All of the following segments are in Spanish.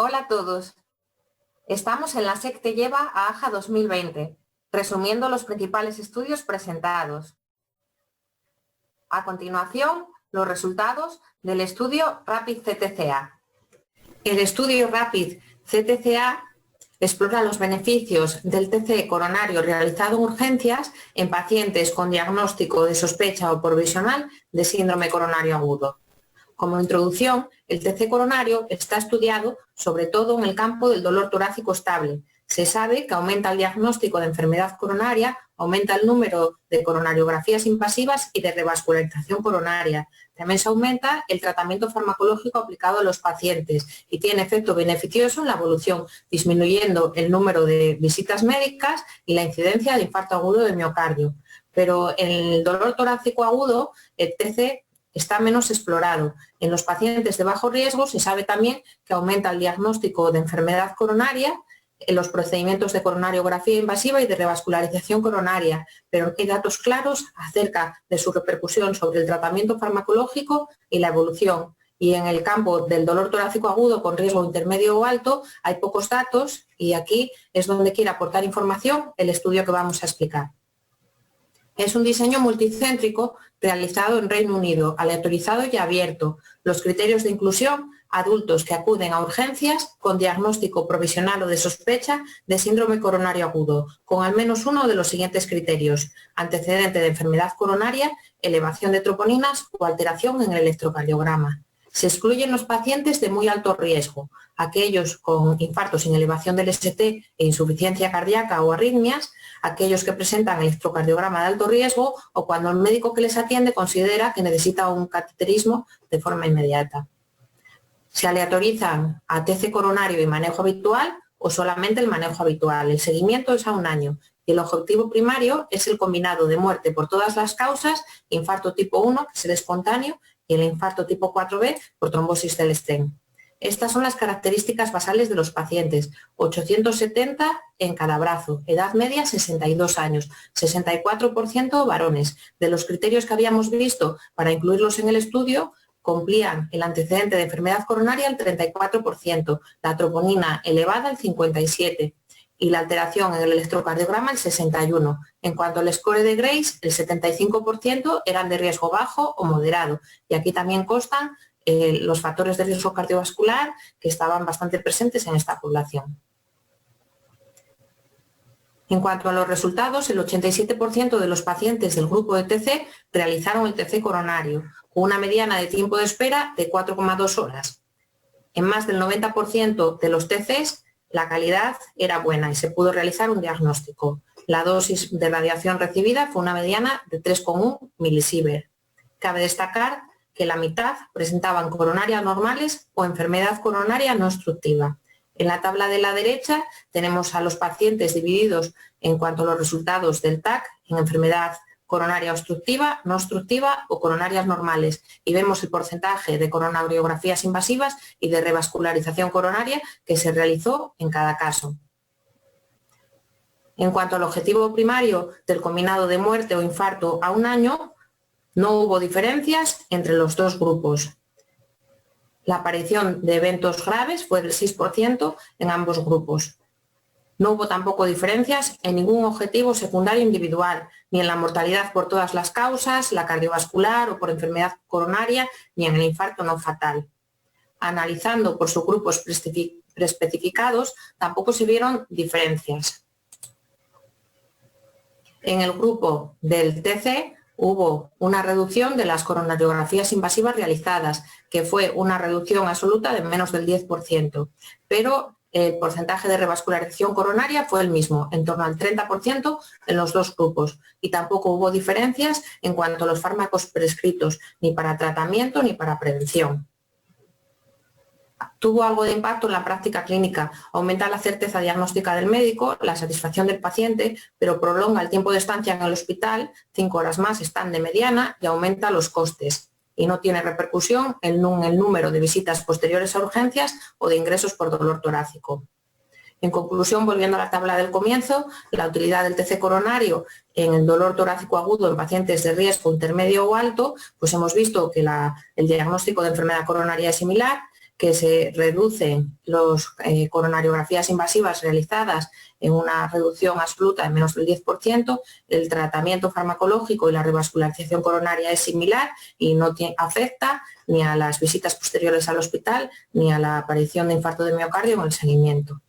Hola a todos. Estamos en la SEC Te Lleva a AJA 2020, resumiendo los principales estudios presentados. A continuación, los resultados del estudio RAPID-CTCA. El estudio RAPID-CTCA explora los beneficios del TC coronario realizado en urgencias en pacientes con diagnóstico de sospecha o provisional de síndrome coronario agudo. Como introducción, el TC coronario está estudiado sobre todo en el campo del dolor torácico estable. Se sabe que aumenta el diagnóstico de enfermedad coronaria, aumenta el número de coronariografías invasivas y de revascularización coronaria. También se aumenta el tratamiento farmacológico aplicado a los pacientes y tiene efecto beneficioso en la evolución, disminuyendo el número de visitas médicas y la incidencia de infarto agudo de miocardio. Pero en el dolor torácico agudo, el TC está menos explorado. En los pacientes de bajo riesgo se sabe también que aumenta el diagnóstico de enfermedad coronaria, en los procedimientos de coronariografía invasiva y de revascularización coronaria, pero no hay datos claros acerca de su repercusión sobre el tratamiento farmacológico y la evolución. Y en el campo del dolor torácico agudo con riesgo intermedio o alto hay pocos datos y aquí es donde quiere aportar información el estudio que vamos a explicar. Es un diseño multicéntrico realizado en Reino Unido, aleatorizado y abierto. Los criterios de inclusión: adultos que acuden a urgencias con diagnóstico provisional o de sospecha de síndrome coronario agudo, con al menos uno de los siguientes criterios: antecedente de enfermedad coronaria, elevación de troponinas o alteración en el electrocardiograma. Se excluyen los pacientes de muy alto riesgo, aquellos con infarto sin elevación del ST e insuficiencia cardíaca o arritmias, aquellos que presentan electrocardiograma de alto riesgo o cuando el médico que les atiende considera que necesita un cateterismo de forma inmediata. Se aleatorizan a TC coronario y manejo habitual o solamente el manejo habitual. El seguimiento es a 1 año y el objetivo primario es el combinado de muerte por todas las causas, infarto tipo 1, que es el espontáneo, y el infarto tipo 4B por trombosis del stent. Estas son las características basales de los pacientes: 870 en cada brazo, edad media 62 años, 64% varones. De los criterios que habíamos visto para incluirlos en el estudio, cumplían el antecedente de enfermedad coronaria el 34%, la troponina elevada el 57% y la alteración en el electrocardiograma el 61%. En cuanto al score de Grace, el 75% eran de riesgo bajo o moderado, y aquí también constan los factores de riesgo cardiovascular que estaban bastante presentes en esta población. En cuanto a los resultados, el 87% de los pacientes del grupo de TC realizaron el TC coronario, con una mediana de tiempo de espera de 4,2 horas. En más del 90% de los TCs, la calidad era buena y se pudo realizar un diagnóstico. La dosis de radiación recibida fue una mediana de 3,1 milisievert. Cabe destacar que la mitad presentaban coronarias normales o enfermedad coronaria no obstructiva. En la tabla de la derecha tenemos a los pacientes divididos en cuanto a los resultados del TAC en enfermedad coronaria obstructiva, no obstructiva o coronarias normales, y vemos el porcentaje de coronariografías invasivas y de revascularización coronaria que se realizó en cada caso. En cuanto al objetivo primario del combinado de muerte o infarto a 1 año, no hubo diferencias entre los dos grupos. La aparición de eventos graves fue del 6% en ambos grupos. No hubo tampoco diferencias en ningún objetivo secundario individual, ni en la mortalidad por todas las causas, la cardiovascular o por enfermedad coronaria, ni en el infarto no fatal. Analizando por subgrupos preespecificados, tampoco se vieron diferencias. En el grupo del TC hubo una reducción de las coronariografías invasivas realizadas, que fue una reducción absoluta de menos del 10%, pero el porcentaje de revascularización coronaria fue el mismo, en torno al 30% en los dos grupos, y tampoco hubo diferencias en cuanto a los fármacos prescritos, ni para tratamiento ni para prevención. Tuvo algo de impacto en la práctica clínica, aumenta la certeza diagnóstica del médico, la satisfacción del paciente, pero prolonga el tiempo de estancia en el hospital, 5 horas más están de mediana, y aumenta los costes. Y no tiene repercusión en el número de visitas posteriores a urgencias o de ingresos por dolor torácico. En conclusión, volviendo a la tabla del comienzo, la utilidad del TC coronario en el dolor torácico agudo en pacientes de riesgo intermedio o alto, pues hemos visto que el diagnóstico de enfermedad coronaria es similar, que se reducen las coronariografías invasivas realizadas en una reducción absoluta de menos del 10%, el tratamiento farmacológico y la revascularización coronaria es similar y no afecta ni a las visitas posteriores al hospital ni a la aparición de infarto de miocardio en el seguimiento.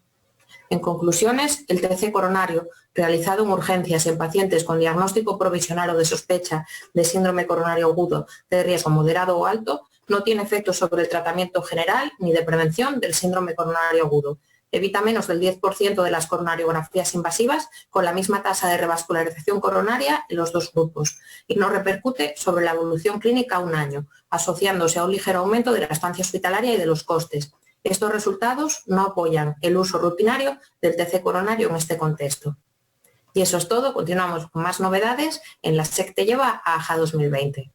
En conclusiones, el TC coronario realizado en urgencias en pacientes con diagnóstico provisional o de sospecha de síndrome coronario agudo de riesgo moderado o alto no tiene efectos sobre el tratamiento general ni de prevención del síndrome coronario agudo. Evita menos del 10% de las coronariografías invasivas con la misma tasa de revascularización coronaria en los dos grupos y no repercute sobre la evolución clínica a un año, asociándose a un ligero aumento de la estancia hospitalaria y de los costes. Estos resultados no apoyan el uso rutinario del TC coronario en este contexto. Y eso es todo. Continuamos con más novedades en la SEC te lleva a AJA 2020.